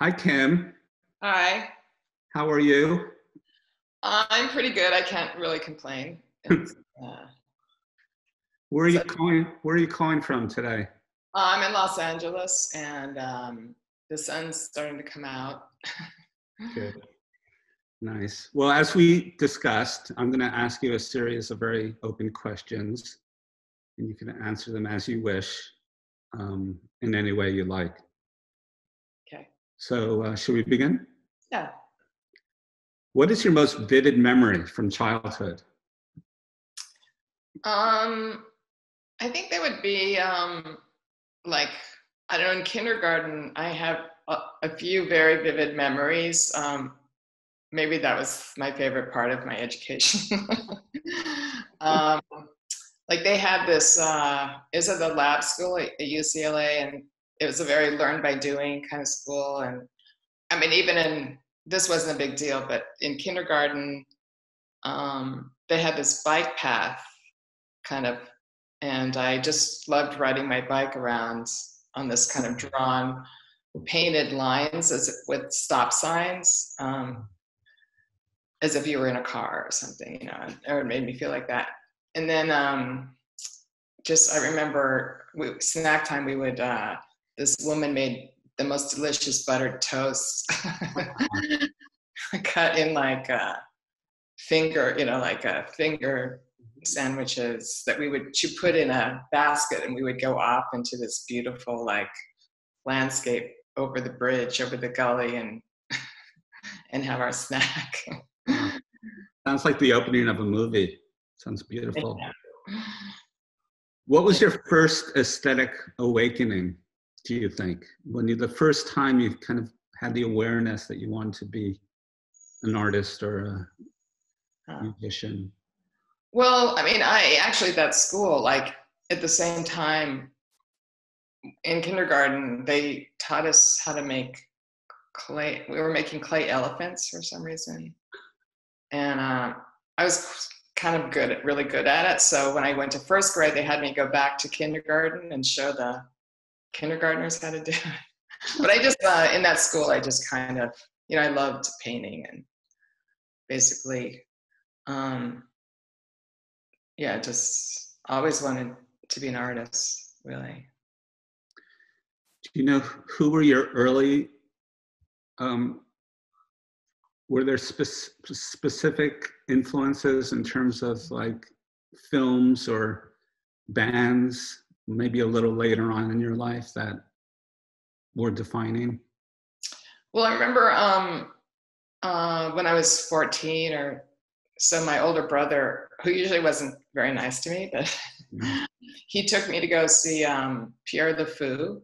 Hi, Kim. Hi. How are you? I'm pretty good. I can't really complain. It's so Where are you calling from today? I'm in Los Angeles, and the sun's starting to come out. Good. Nice. Well, as we discussed, I'm going to ask you a series of very open questions, and you can answer them as you wish, in any way you like. Okay. So, should we begin? Yeah. What is your most vivid memory from childhood? Um, I think there would be like I don't know. In kindergarten, I have a few very vivid memories. Maybe that was my favorite part of my education. um, like they had this is it the lab school at UCLA, and it was a very learn by doing kind of school. And I mean, even in this wasn't a big deal, but in kindergarten, they had this bike path kind of, and I just loved riding my bike around on this kind of drawn painted lines with stop signs, as if you were in a car or something, or it made me feel like that. And then just I remember snack time. We would this woman made the most delicious buttered toast, cut in like a finger, like a finger sandwiches that she put in a basket, and we would go off into this beautiful like landscape over the bridge, over the gully, and have our snack. Wow. Sounds like the opening of a movie. Sounds beautiful. What was your first aesthetic awakening, do you think? The first time you kind of had the awareness that you wanted to be an artist or a musician? Well, I mean, I actually, that school, like at the same time in kindergarten, they taught us how to make clay. We were making clay elephants for some reason. And I was kind of really good at it. So when I went to first grade, they had me go back to kindergarten and show the kindergartners how to do it. But I just, in that school, I just kind of, I loved painting, and basically, yeah, just always wanted to be an artist, really. Do you know who were your early, were there specific influences in terms of like films or bands, maybe a little later on in your life that were defining? Well, I remember when I was 14 or so, my older brother, who usually wasn't very nice to me, but he took me to go see Pierre the Fou,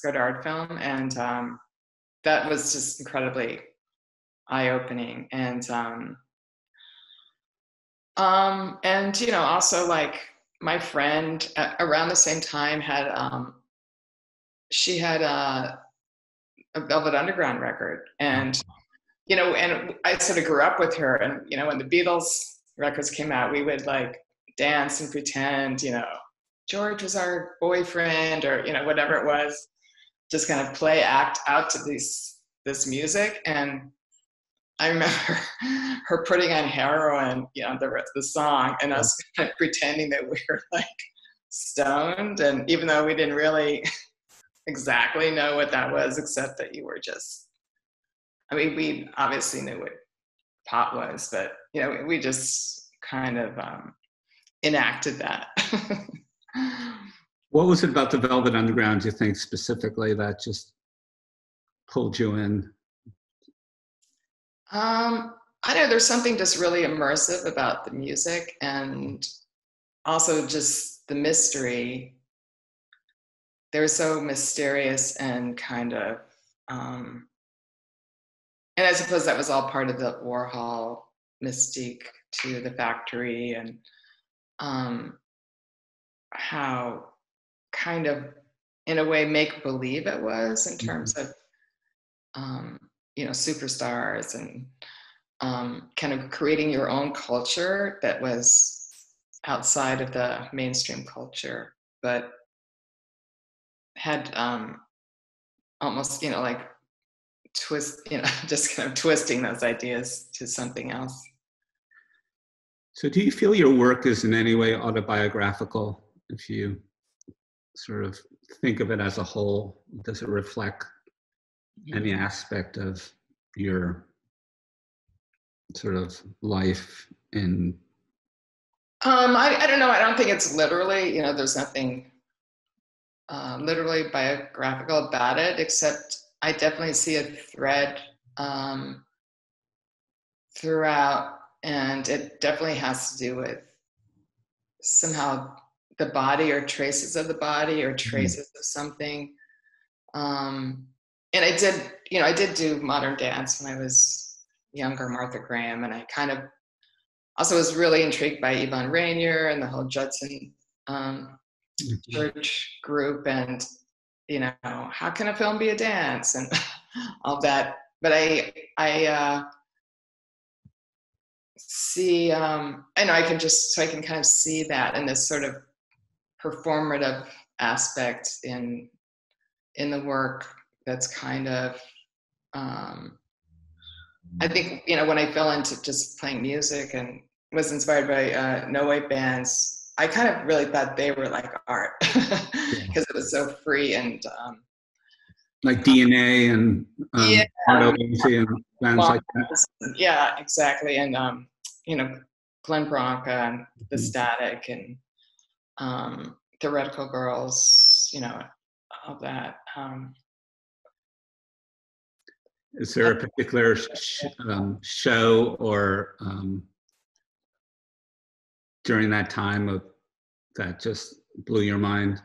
Godard film, and that was just incredibly eye-opening. And also like my friend around the same time had she had a Velvet Underground record, and and I sort of grew up with her, and when the Beatles records came out, we would like dance and pretend George was our boyfriend, or whatever it was, just kind of act out to this music. And I remember her putting on Heroin, the song, and us kind of pretending that we were like stoned, and even though we didn't really exactly know what that was, except that you were just, I mean, we obviously knew what pot was, but we just kind of enacted that. What was it about the Velvet Underground, do you think, specifically that just pulled you in? I know there's something just really immersive about the music, and also just the mystery. They were so mysterious and kind of, and I suppose that was all part of the Warhol mystique to the factory, and how kind of, in a way, make believe it was, in terms of superstars, and kind of creating your own culture that was outside of the mainstream culture, but had almost, like just kind of twisting those ideas to something else. So do you feel your work is in any way autobiographical? If you sort of think of it as a whole, does it reflect any aspect of your sort of life in? I don't know. I don't think it's literally, there's nothing literally biographical about it, except I definitely see a thread throughout, and it definitely has to do with somehow the body or traces of the body or traces of something. And I did do modern dance when I was younger, Martha Graham, and I kind of also was really intrigued by Yvonne Rainier and the whole Judson church group, and how can a film be a dance and all that. But I see, I can kind of see that in this sort of performative aspect in the work. That's kind of, I think, when I fell into just playing music and was inspired by no-wave bands, I kind of really thought they were like art because it was so free and like DNA and Arto Lindsay and bands like that. Yeah, exactly. And Glenn Branca and the Static and Theoretical Girls, all that. Is there a particular show or during that time of that just blew your mind,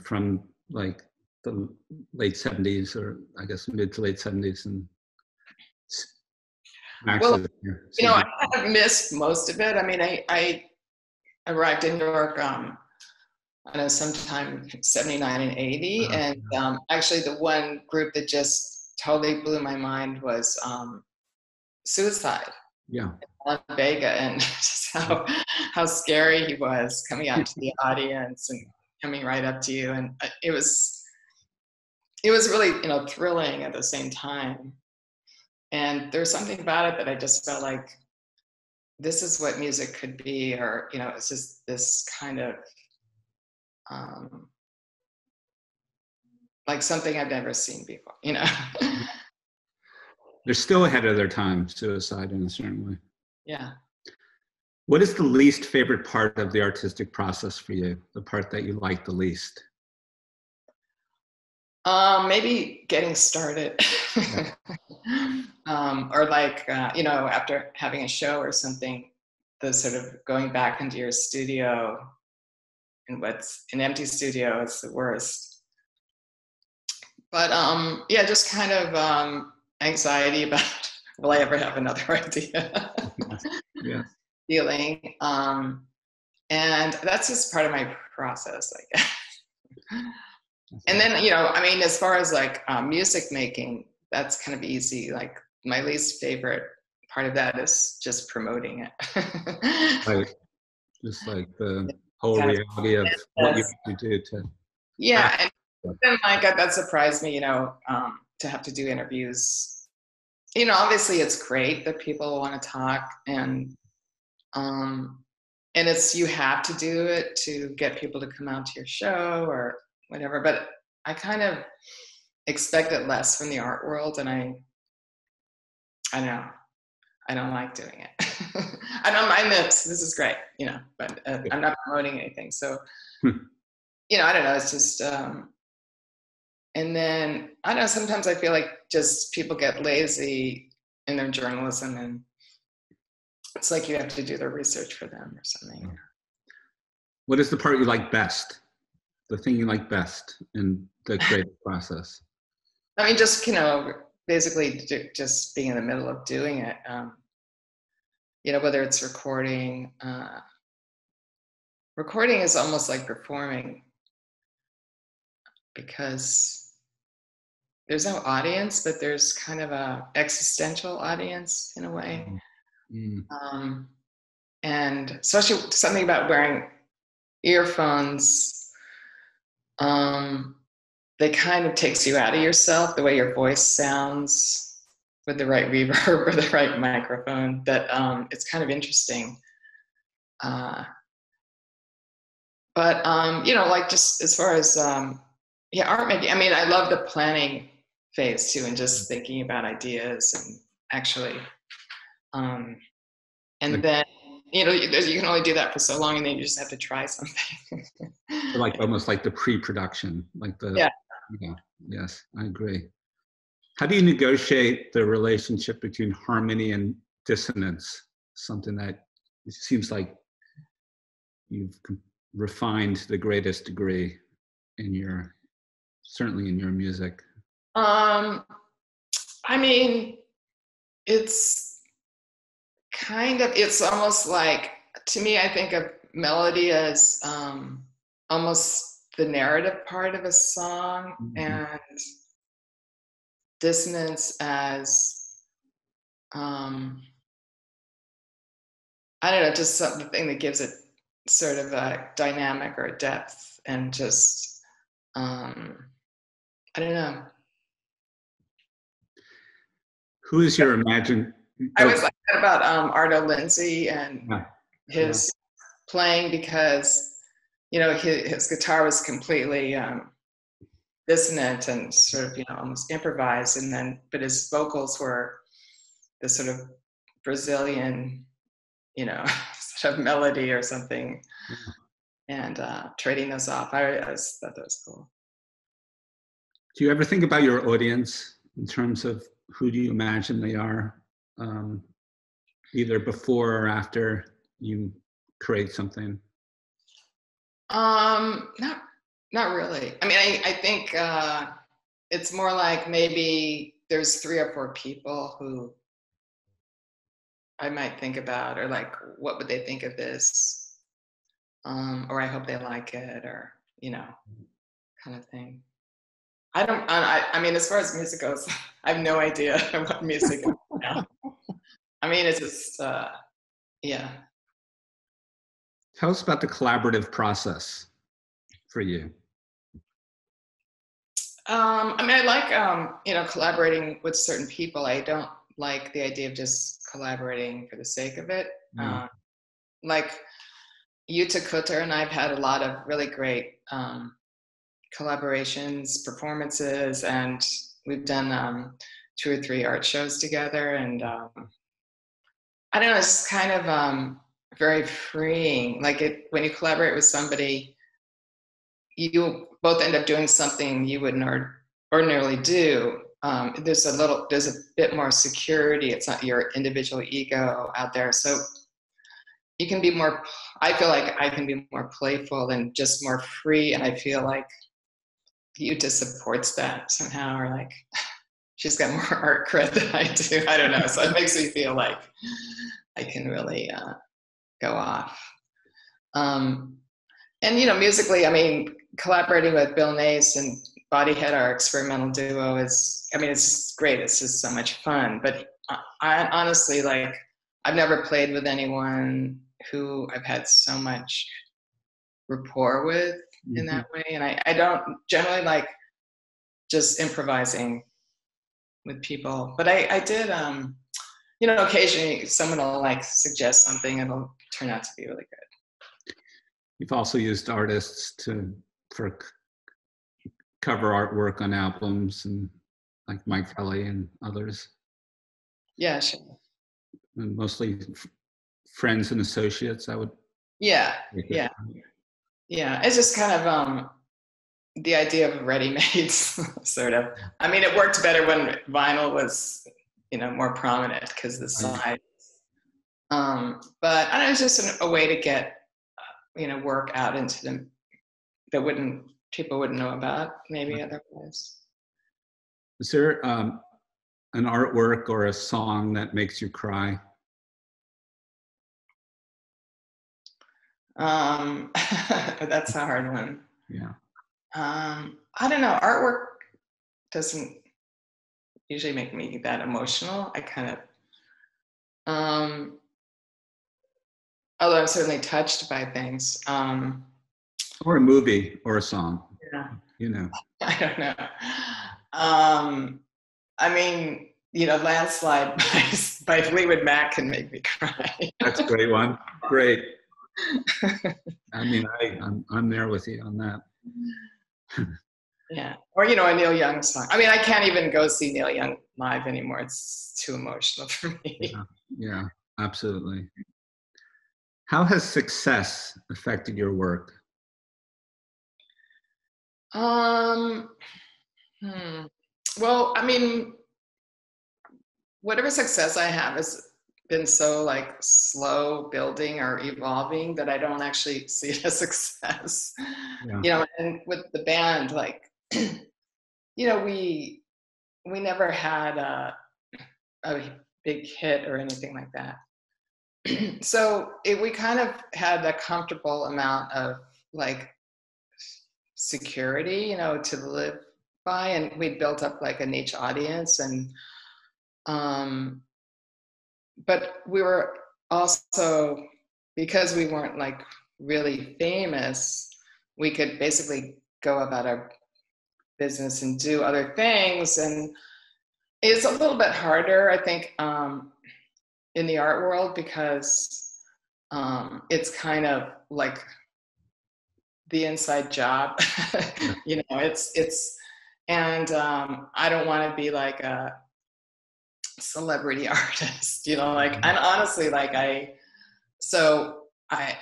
from like the late 70s, or I guess mid to late 70s, and well, I kind of missed most of it. I mean, I arrived in New York, I don't know, sometime 79 and 80, and actually the one group that just totally blew my mind was Suicide. Yeah. On Vega, and just how scary he was coming out to the audience and coming right up to you, and it was really thrilling at the same time. And there's something about it that I just felt like this is what music could be, or it's just this kind of like something I've never seen before. They're still ahead of their time, Suicide, in a certain way. Yeah. What is the least favorite part of the artistic process for you? The part that you like the least? Maybe getting started. Or like, after having a show or something, the sort of going back into your studio, and what's an empty studio is the worst. But yeah, just kind of anxiety about will I ever have another idea? Yeah. Feeling. And that's just part of my process, I guess. And then, as far as like music making, that's kind of easy. Like my least favorite part of that is just promoting it. Right. Just like the whole reality of what you have to do to. Yeah. And then like that surprised me, to have to do interviews. Obviously it's great that people want to talk, and it's, you have to do it to get people to come out to your show or whatever, but I kind of expected less from the art world, and I don't like doing it. I don't mind this is great, but I'm not promoting anything. So, I don't know, it's just, and then, I don't know, sometimes I feel like just people get lazy in their journalism, and it's like you have to do their research for them or something. What is the part you like best? The thing you like best in the creative process? I mean, just, basically just being in the middle of doing it. Whether it's recording. Recording is almost like performing, because there's no audience, but there's kind of a existential audience in a way. And especially something about wearing earphones, they kind of takes you out of yourself, the way your voice sounds with the right reverb or the right microphone, that it's kind of interesting. But you know, like just as far as yeah, art making, I mean, I love the planning phase too, and just thinking about ideas and actually and then, you know, you can only do that for so long, and then you just have to try something. Like almost like the pre-production, like the, yeah. Yeah, yes, I agree. How do you negotiate the relationship between harmony and dissonance? Something that it seems like you've refined to the greatest degree in your, certainly in your music. I mean, it's kind of, it's almost like, to me, I think of melody as almost the narrative part of a song, and dissonance as I don't know, just something that gives it sort of a dynamic or a depth, and just I don't know. Who is your imagine? I was like that about Arto Lindsay and his playing, because you know his guitar was completely dissonant and sort of, you know, almost improvised, and then but his vocals were this sort of Brazilian, you know, sort of melody or something, and trading those off. I thought that was cool. Do you ever think about your audience in terms of who do you imagine they are, either before or after you create something? Not really. I mean, I think it's more like maybe there's 3 or 4 people who I might think about, or like, what would they think of this? Or I hope they like it, or, you know, kind of thing. I mean, as far as music goes, I have no idea what music is now. I mean, it's just, yeah. Tell us about the collaborative process for you. I mean, I like, you know, collaborating with certain people. I don't like the idea of just collaborating for the sake of it. Like Yuta Kutter and I've had a lot of really great collaborations, performances, and we've done 2 or 3 art shows together. And I don't know, it's kind of very freeing. Like when you collaborate with somebody, you both end up doing something you wouldn't ordinarily do. There's a bit more security. It's not your individual ego out there. So you can be more, I feel like I can be more playful and just more free. And I feel like Yuta supports that somehow, or like she's got more art cred than I do. I don't know. So it makes me feel like I can really go off. And, you know, musically, I mean, collaborating with Bill Nace and Bodyhead, our experimental duo, is, I mean, it's just great. It's just so much fun. But I honestly, like, I've never played with anyone who I've had so much rapport with in that way. And I don't generally like just improvising with people. But I did, you know, occasionally someone will like suggest something and it'll turn out to be really good. You've also used artists for cover artwork on albums, and like Mike Kelly and others. Yeah, sure. And mostly friends and associates, I would. Yeah. It's just kind of the idea of ready-mades, sort of. I mean, it worked better when vinyl was, you know, more prominent because the size. But I don't know, it's just a way to get, you know, work out into them that people wouldn't know about maybe otherwise. Is there an artwork or a song that makes you cry? That's a hard one. Yeah. I don't know. Artwork doesn't usually make me that emotional. I kind of, although I'm certainly touched by things. Or a movie or a song. You know. I don't know. I mean, Landslide by Fleetwood Mac can make me cry. That's a great one. Great. I mean, I'm there with you on that. Yeah. Or, a Neil Young song. I mean, I can't even go see Neil Young live anymore. It's too emotional for me. Yeah, absolutely. How has success affected your work? Well, I mean, whatever success I have has been so like slow building or evolving that I don't actually see it as success. Yeah. And with the band, like, we never had a big hit or anything like that. So we kind of had a comfortable amount of like security, to live by, and we built up like a niche audience, and but we were also, because we weren't like really famous, we could basically go about our business and do other things, and it's a little bit harder, I think, in the art world, because it's kind of like the inside job. It's and I don't want to be like a celebrity artist, like, and honestly, like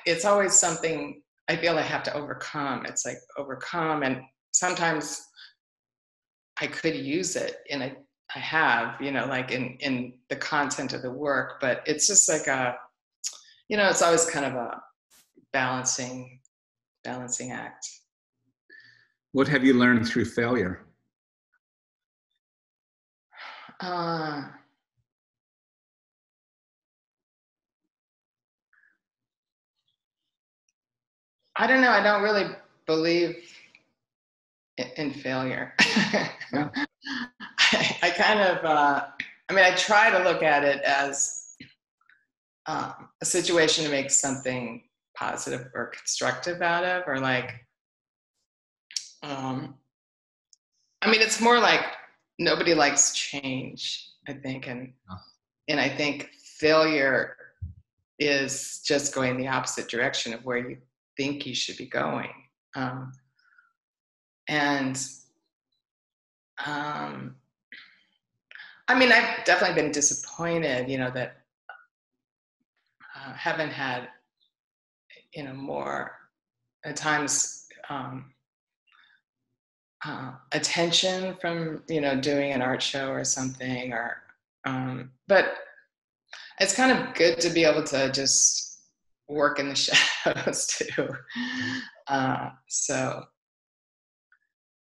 it's always something I feel I have to overcome. It's like overcome, and sometimes I could use it I have, like in the content of the work, but it's just like it's always kind of a balancing act. What have you learned through failure? I don't know. I don't really believe in failure. Yeah. I kind of, I try to look at it as a situation to make something positive or constructive out of, or like, it's more like nobody likes change, I think. And I think failure is just going the opposite direction of where you think you should be going. I've definitely been disappointed, that haven't had, more at times attention from, doing an art show or something, or but it's kind of good to be able to just work in the shadows too. So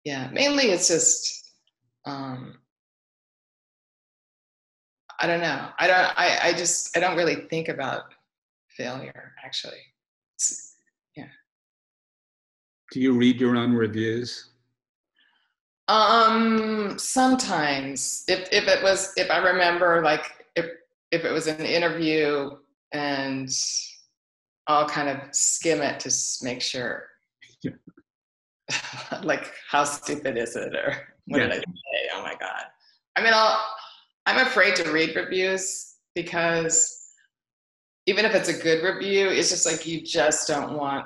yeah, mainly it's just I don't know. I don't really think about failure, actually. Yeah. Do you read your own reviews? Sometimes, if I remember, like if it was an interview, and I'll kind of skim it to make sure. Yeah. Like, how stupid is it, or what did I say? Oh my God. I'm afraid to read reviews, because even if it's a good review, it's just like you just don't want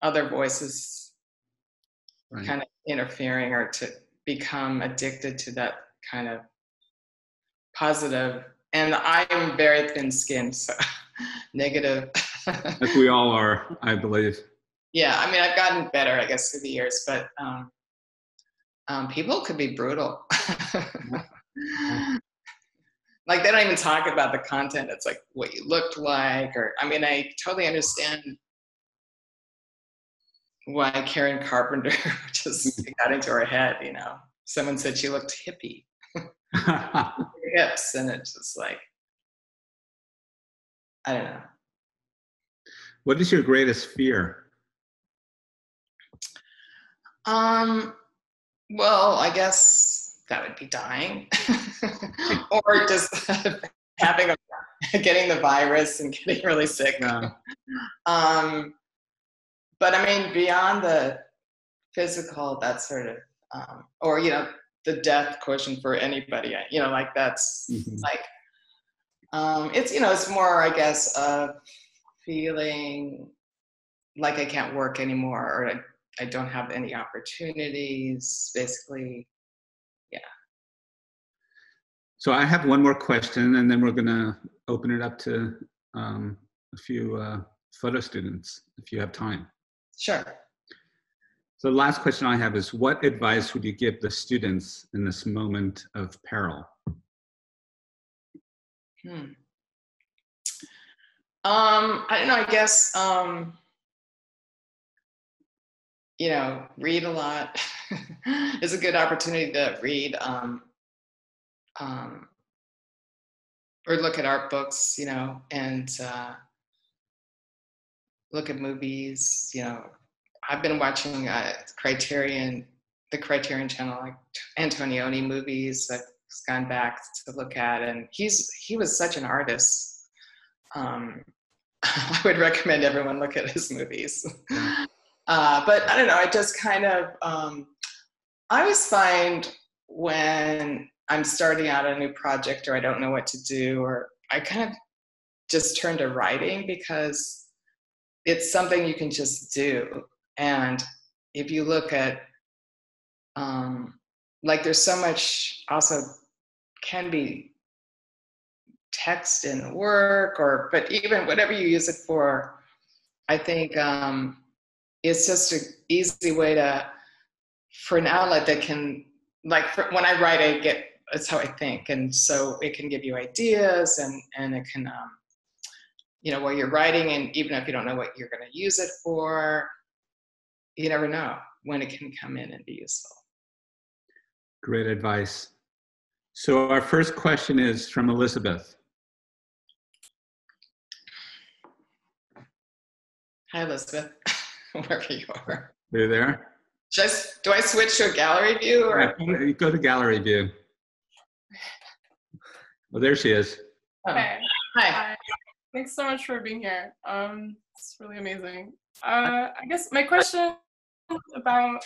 other voices kind of interfering, or to become addicted to that kind of positive. And I'm very thin-skinned, so negative. As we all are, I believe. Yeah, I've gotten better, I guess, through the years, but people could be brutal. Like, they don't even talk about the content. It's like what you looked like, or I totally understand why Karen Carpenter just got into her head. Someone said she looked hippie. Hips, and it's just like, I don't know. What is your greatest fear? Well, I guess that would be dying, or just getting the virus and getting really sick. Yeah. But beyond the physical, that sort of, or, you know, the death quotient for anybody, you know, like that's like, it's, you know, it's more, I guess, feeling like I can't work anymore, or I don't have any opportunities, basically. Yeah. So I have one more question, and then we're going to open it up to a few photo students, if you have time. Sure. So the last question I have is, what advice would you give the students in this moment of peril? I don't know, I guess, you know, read a lot. It's a good opportunity to read, or look at art books, you know, and look at movies. You know, I've been watching the Criterion channel, like Antonioni movies. I've gone back to look at, and he was such an artist. I would recommend everyone look at his movies. But I don't know, I just kind of, I always find when I'm starting out a new project or I don't know what to do, or I kind of just turn to writing because it's something you can just do. And if you look at, like there's so much also can be text in work, or, but even whatever you use it for, I think it's just an easy way for an outlet that can, like when I write, that's how I think. And so it can give you ideas, and it can, you know, while you're writing, and even if you don't know what you're going to use it for, you never know when it can come in and be useful. Great advice. So our first question is from Elizabeth. Hi, Elizabeth, wherever you are. Are you there? Do I switch to a gallery view? Or? Yeah, you go to gallery view. Well, there she is. Okay. Hi. Thanks so much for being here. It's really amazing. I guess my question about,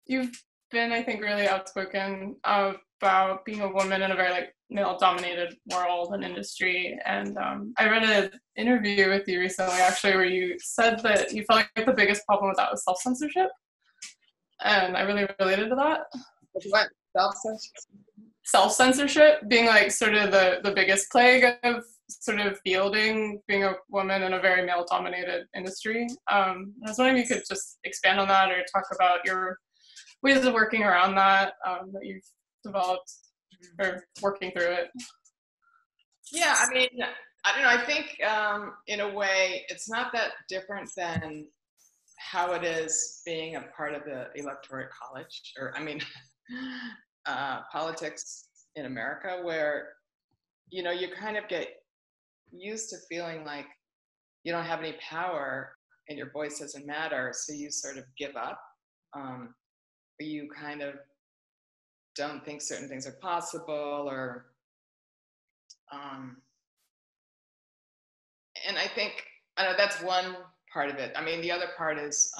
you've been, I think, really outspoken about being a woman in a very like male-dominated world and industry. And I read an interview with you recently, actually, where you said that you felt like the biggest problem with that was self-censorship. And I really related to that. What? Self-censorship? Self-censorship being like sort of the biggest plague of sort of fielding being a woman in a very male-dominated industry. I was wondering if you could just expand on that or talk about your ways of working around that that you've developed or working through it. Yeah, I mean, I don't know. I think in a way it's not that different than how it is being a part of the electoral college, or I mean, politics in America, where, you know, you kind of get used to feeling like you don't have any power and your voice doesn't matter, so you sort of give up. Or you kind of don't think certain things are possible, or and I think, I know that's one part of it. I mean, the other part is,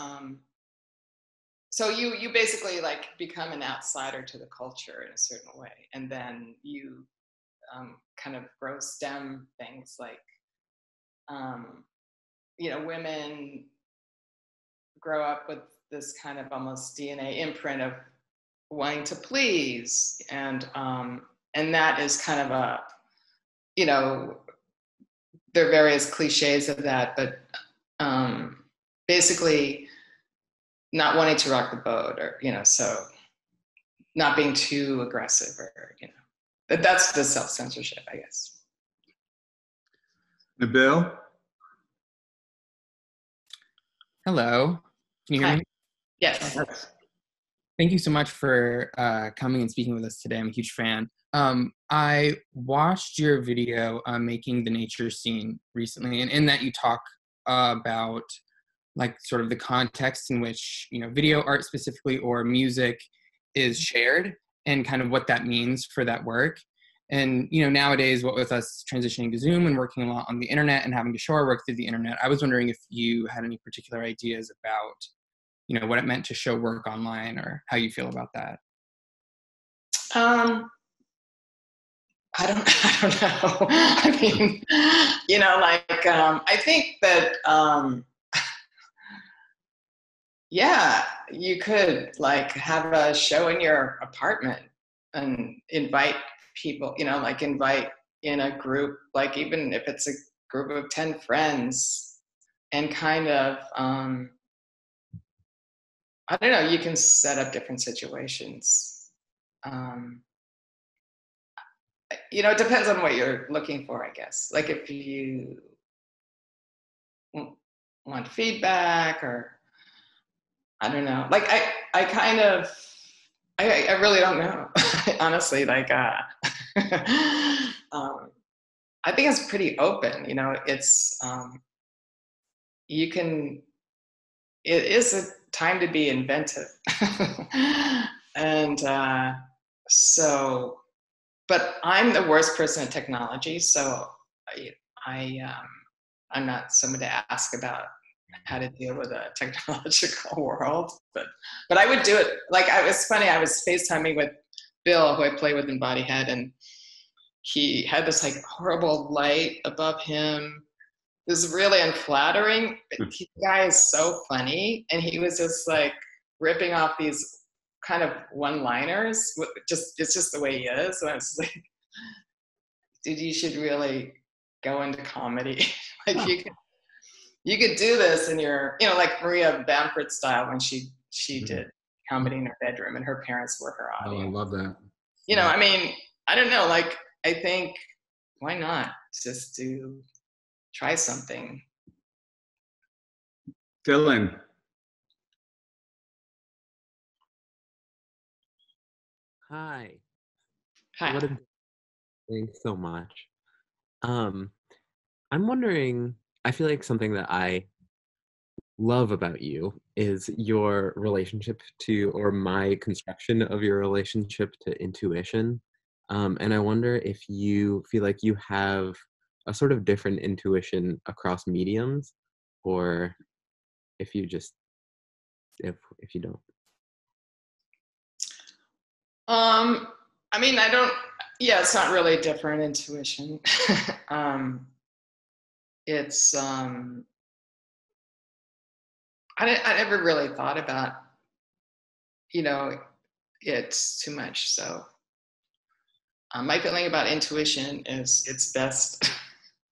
so you basically like become an outsider to the culture in a certain way, and then you kind of grow stem things like, you know, women grow up with this kind of almost DNA imprint of wanting to please, and that is kind of a, you know, there are various cliches of that, but basically not wanting to rock the boat, or, you know, so not being too aggressive, or, you know, that's the self-censorship, I guess. Nabil? Hello, can you hear Hi. me? Yes. Thank you so much for coming and speaking with us today. I'm a huge fan. I watched your video making the nature scene recently, and in that you talk about like sort of the context in which, you know, video art specifically or music is shared, and kind of what that means for that work. And, you know, nowadays, what with us transitioning to Zoom and working a lot on the internet and having to show our work through the internet, I was wondering if you had any particular ideas about you know, what it meant to show work online, or how you feel about that. I don't know. I mean, you know, like, I think that, yeah, you could like have a show in your apartment and invite people, you know, like invite in a group, like even if it's a group of 10 friends, and kind of, I don't know, you can set up different situations. You know, it depends on what you're looking for, I guess. Like if you want feedback, or I don't know. Like I kind of, I really don't know, honestly. Like, I think it's pretty open. You know, it's you can. It is a time to be inventive, and so. But I'm the worst person at technology, so I'm not someone to ask about how to deal with a technological world. But I would do it. Like, it was funny. I was FaceTiming with Bill, who I play with in Bodyhead, and he had this like horrible light above him. It was really unflattering. But the guy is so funny, and he was just like ripping off these kind of one-liners. It's just the way he is. So I was like, dude, you should really go into comedy. Like, you could do this in your, you know, like Maria Bamford style, when she did comedy in her bedroom and her parents were her audience. Oh, I love that. You know, I mean, I don't know, like, I think, why not just try something? Dylan. Hi. Hi. Thanks so much. I'm wondering, I feel like something that I love about you is your relationship to, or my construction of your relationship to, intuition. And I wonder if you feel like you have a sort of different intuition across mediums, or if you just, if you don't. I mean, yeah, it's not really different intuition. It's, I never really thought about, you know, it's too much. So my feeling about intuition is it's best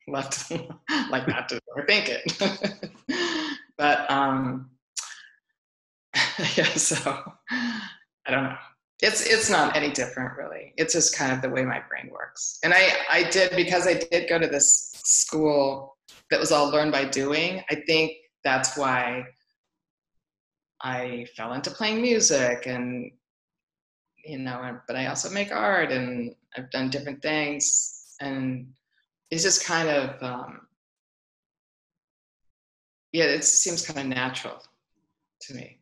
left, like, not to overthink it. But yeah, so I don't know. It's not any different, really. It's just kind of the way my brain works. And because I did go to this school that was all learn by doing, I think that's why I fell into playing music, and, you know, but I also make art, and I've done different things, and it's just kind of, yeah, it seems kind of natural to me.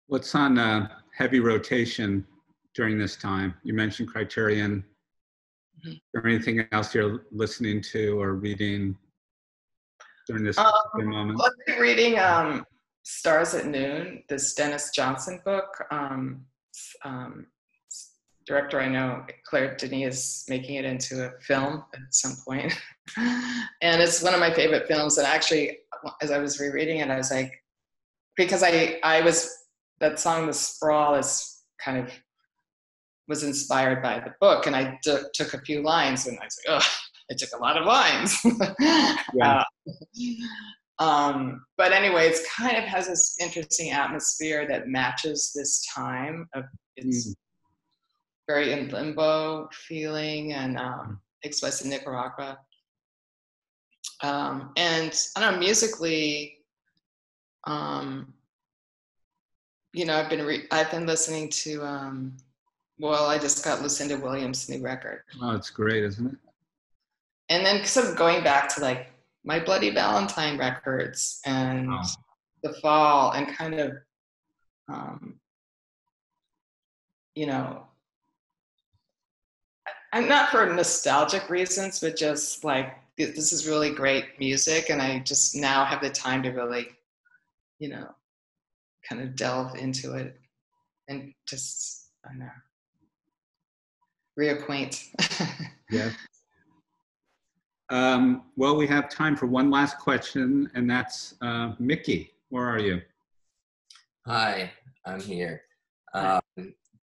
What's on heavy rotation during this time? You mentioned Criterion. Mm-hmm. Is there anything else you're listening to or reading during this moment? Well, I've been reading Stars at Noon, this Dennis Johnson book. Director I know, Claire Denis, is making it into a film at some point. And it's one of my favorite films. And actually, as I was rereading it, I was like, because that song, The Sprawl, is kind of was inspired by the book. And I took a few lines, and I was like, oh, it took a lot of lines. Yeah. But anyway, it's kind of has this interesting atmosphere that matches this time of its very in limbo feeling, and takes place in Nicaragua. And I don't know, musically, you know, I've been listening to, well, I just got Lucinda Williams' new record. Oh, it's great, isn't it? And then sort of going back to like My Bloody Valentine records and The Fall, and kind of, you know, I'm not for nostalgic reasons, but just like, this is really great music, and I just now have the time to really you know, kind of delve into it and just, I don't know, reacquaint. Yeah. Well, we have time for one last question, and that's Mickey. Where are you? Hi, I'm here.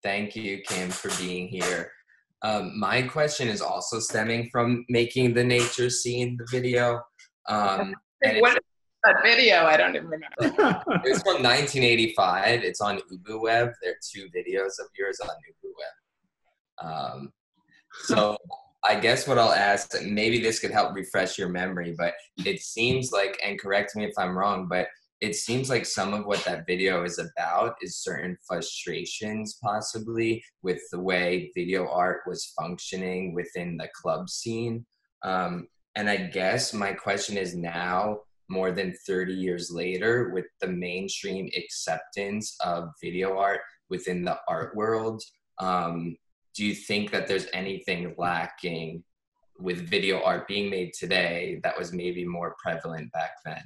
Thank you, Kim, for being here. My question is also stemming from making the nature scene, the video. And What is that video? I don't even remember. it's from 1985. It's on UbuWeb. There are 2 videos of yours on UbuWeb. So I guess what I'll ask, maybe this could help refresh your memory, but it seems like, and correct me if I'm wrong, but it seems like some of what that video is about is certain frustrations possibly with the way video art was functioning within the club scene. And I guess my question is now, more than 30 years later, with the mainstream acceptance of video art within the art world, do you think that there's anything lacking with video art being made today that was maybe more prevalent back then?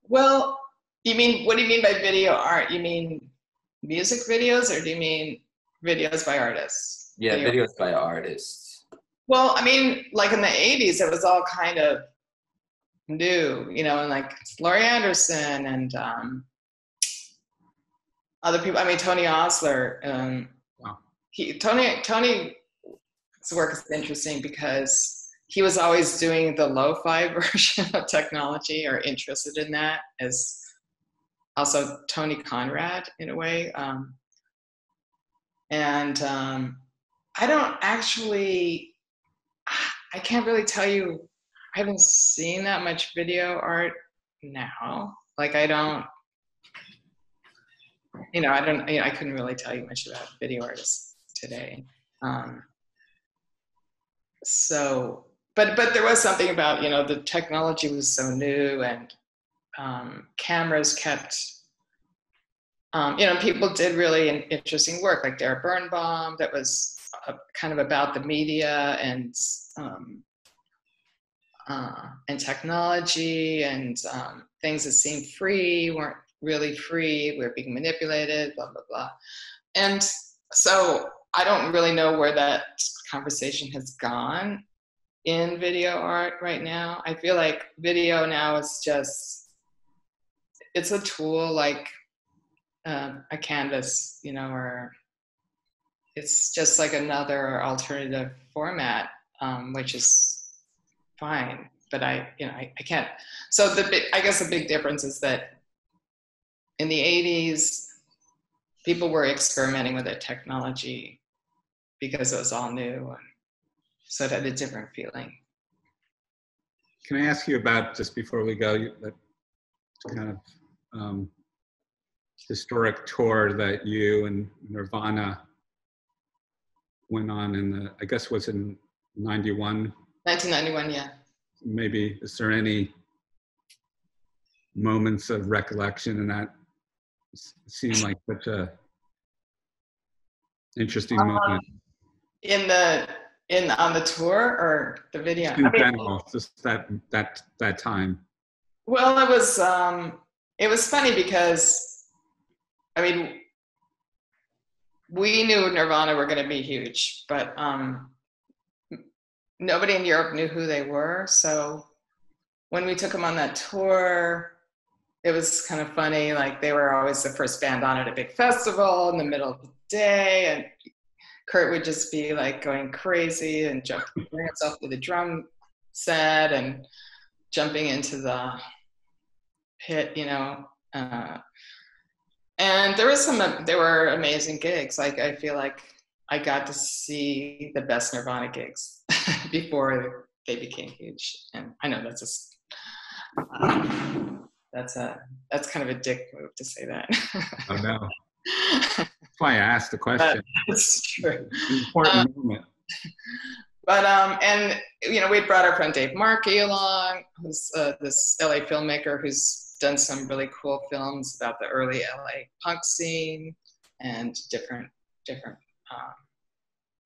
Well, what do you mean by video art? You mean music videos, or do you mean videos by artists? Yeah, videos by artists. Well, I mean, like in the 80s, it was all kind of new, you know, and like Laurie Anderson and other people. I mean, Tony Osler. Wow. Tony's work is interesting because he was always doing the lo-fi version of technology, or interested in that, as also Tony Conrad in a way. I don't actually, I can't really tell you, I haven't seen that much video art now. Like I couldn't really tell you much about video artists today. But there was something about, you know, the technology was so new, and cameras kept, you know, people did really interesting work, like Derek Birnbaum, that was kind of about the media and technology, and things that seemed free weren't really free, we were being manipulated, blah, blah, blah. And so I don't really know where that conversation has gone in video art right now. I feel like video now is just, it's a tool like a canvas, you know, or it's just like another alternative format, which is fine. But I can't. So I guess the big difference is that in the 80s, people were experimenting with the technology because it was all new, and so it had a different feeling. Can I ask you about, just before we go, that kind of historic tour that you and Nirvana went on in the, I guess was in 91? 1991, yeah. Maybe, is there any moments of recollection in that? Seemed like such a interesting moment. On the tour or the video? In general, just that time. Well, it was funny because, I mean, we knew Nirvana were going to be huge, but nobody in Europe knew who they were. So when we took them on that tour, it was kind of funny. Like, they were always the first band on at a big festival in the middle of the day, and Kurt would just be like going crazy and bring himself to the drum set and jumping into the pit, you know. And there were amazing gigs. Like, I feel like I got to see the best Nirvana gigs before they became huge. And I know that's just that's kind of a dick move to say that. I know. That's why I asked the question. It's true. Important moment. But and you know, we'd brought our friend Dave Markey along, who's this LA filmmaker who's done some really cool films about the early LA punk scene and different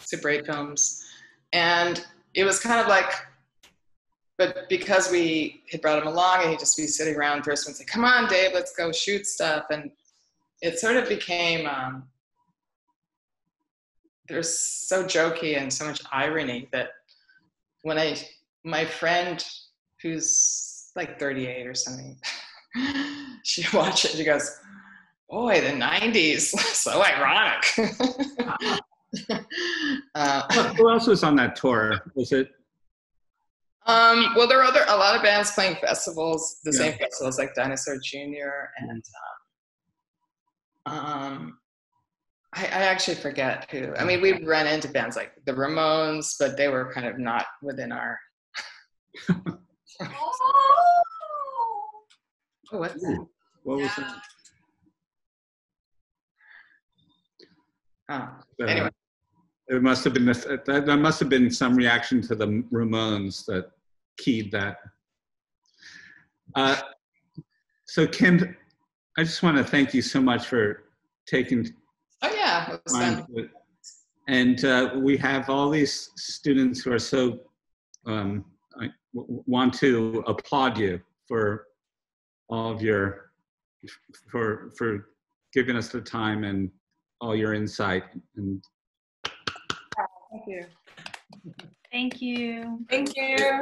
Super 8 films. And it was kind of like, but because we had brought him along and he'd just be sitting around first and say, come on, Dave, let's go shoot stuff. And it sort of became, there's so jokey and so much irony that when my friend who's like 38 or something, she watched it and she goes, boy, the 90s, so ironic. Who else was on that tour? Was it? Well, there were a lot of bands playing festivals, the same festivals like Dinosaur Jr. and I actually forget who. I mean, we ran into bands like the Ramones, but they were kind of not within our. Oh, what's that? What was that? Oh, anyway. There must have been there must have been some reaction to the Ramones that keyed that. So Kim, I just want to thank you so much for taking. Oh yeah, it was fun. And we have all these students who are so want to applaud you for all of your for giving us the time and all your insight. And thank you. Thank you. Thank you.